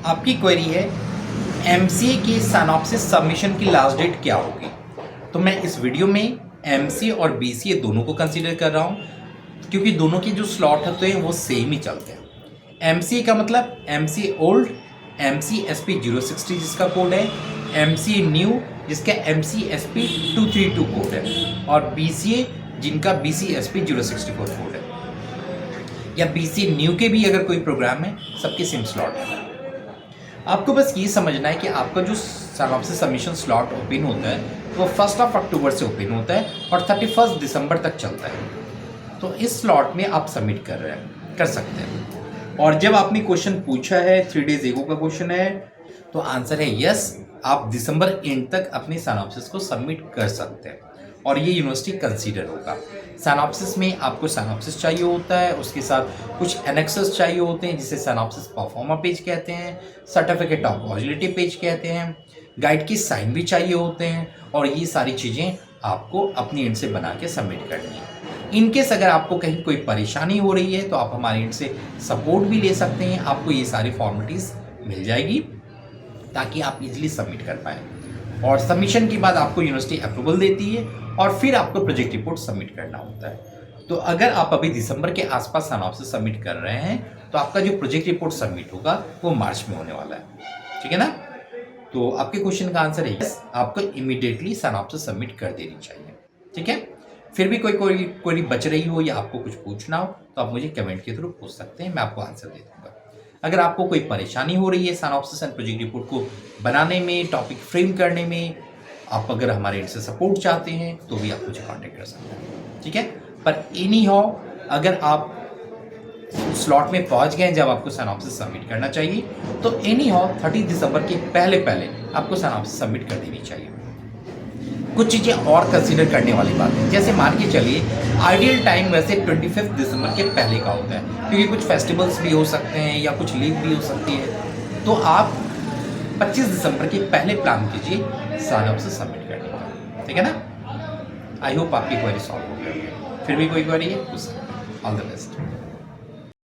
आपकी क्वेरी है एमसीए की सिनॉप्सिस सबमिशन की लास्ट डेट क्या होगी। तो मैं इस वीडियो में एमसीए और बीसीए दोनों को कंसीडर कर रहा हूँ क्योंकि दोनों के जो स्लॉट होते हैं वो सेम ही चलते हैं। एमसीए का मतलब एमसीए ओल्ड, एमसीएसपी 060 जिसका कोड है, एमसीए न्यू जिसका एमसीएसपी 232 कोड है, और बीसीए जिनका बीसीएसपी 064 कोड है, या बीसीए न्यू के भी अगर कोई प्रोग्राम है, सबके सेम स्लॉट है। आपको बस ये समझना है कि आपका जो सिनॉप्सिस सबमिशन स्लॉट ओपन होता है वो 1 अक्टूबर से ओपन होता है और 31 दिसंबर तक चलता है। तो इस स्लॉट में आप सबमिट कर सकते हैं। और जब आपने क्वेश्चन पूछा है 3 डेज एगो का क्वेश्चन है, तो आंसर है यस, आप दिसंबर एंड तक अपनी सिनॉप्सिस को सबमिट कर सकते हैं और ये यूनिवर्सिटी कंसीडर होगा। सिनॉप्सिस में आपको सिनॉप्सिस चाहिए होता है, उसके साथ कुछ एनेक्सेस चाहिए होते हैं जिसे सिनॉप्सिस परफॉर्मा पेज कहते हैं, सर्टिफिकेट ऑफ एलिजिबिलिटी पेज कहते हैं, गाइड की साइन भी चाहिए होते हैं, और ये सारी चीज़ें आपको अपनी एंड से बना के सबमिट करनी है। इनकेस अगर आपको कहीं कोई परेशानी हो रही है तो आप हमारे एंड से सपोर्ट भी ले सकते हैं, आपको ये सारी फॉर्मेलिटीज़ मिल जाएगी ताकि आप इजीली सबमिट कर पाएँ। और सबमिशन के बाद आपको यूनिवर्सिटी अप्रूवल देती है और फिर आपको प्रोजेक्ट रिपोर्ट सबमिट करना होता है। तो अगर आप अभी दिसंबर के आसपास सिनॉप्सिस सबमिट कर रहे हैं तो आपका जो प्रोजेक्ट रिपोर्ट सबमिट होगा वो मार्च में होने वाला है, ठीक है ना। तो आपके क्वेश्चन का आंसर है यस, आपको इमीडिएटली सिनॉप्सिस सबमिट कर देनी चाहिए, ठीक है। फिर भी कोई बच रही हो या आपको कुछ पूछना हो तो आप मुझे कमेंट के थ्रू पूछ सकते हैं, मैं आपको आंसर दे दूंगा। अगर आपको कोई परेशानी हो रही है सिनॉप्सिस एंड प्रोजेक्ट रिपोर्ट को बनाने में, टॉपिक फ्रेम करने में, आप अगर हमारे एंड से सपोर्ट चाहते हैं तो भी आप मुझे कांटेक्ट कर सकते हैं, ठीक है। पर एनी हाउ अगर आप स्लॉट में पहुंच गए जब आपको सिनॉप्सिस सबमिट करना चाहिए तो एनी हाउ 30 दिसंबर के पहले आपको सिनॉप्सिस सबमिट कर देनी चाहिए। कुछ चीज़ें और कंसीडर करने वाली बात है, जैसे मान के चलिए आइडियल टाइम वैसे 25 दिसंबर के पहले का होता है क्योंकि कुछ फेस्टिवल्स भी हो सकते हैं या कुछ लीव भी हो सकती है। तो आप 25 दिसंबर के पहले प्लान कीजिए सिनॉप्सिस सबमिट करने का, ठीक है ना। आई होप आपकी क्वेरी सॉल्व हो गई। फिर भी कोई क्वेरी है, ऑल द बेस्ट।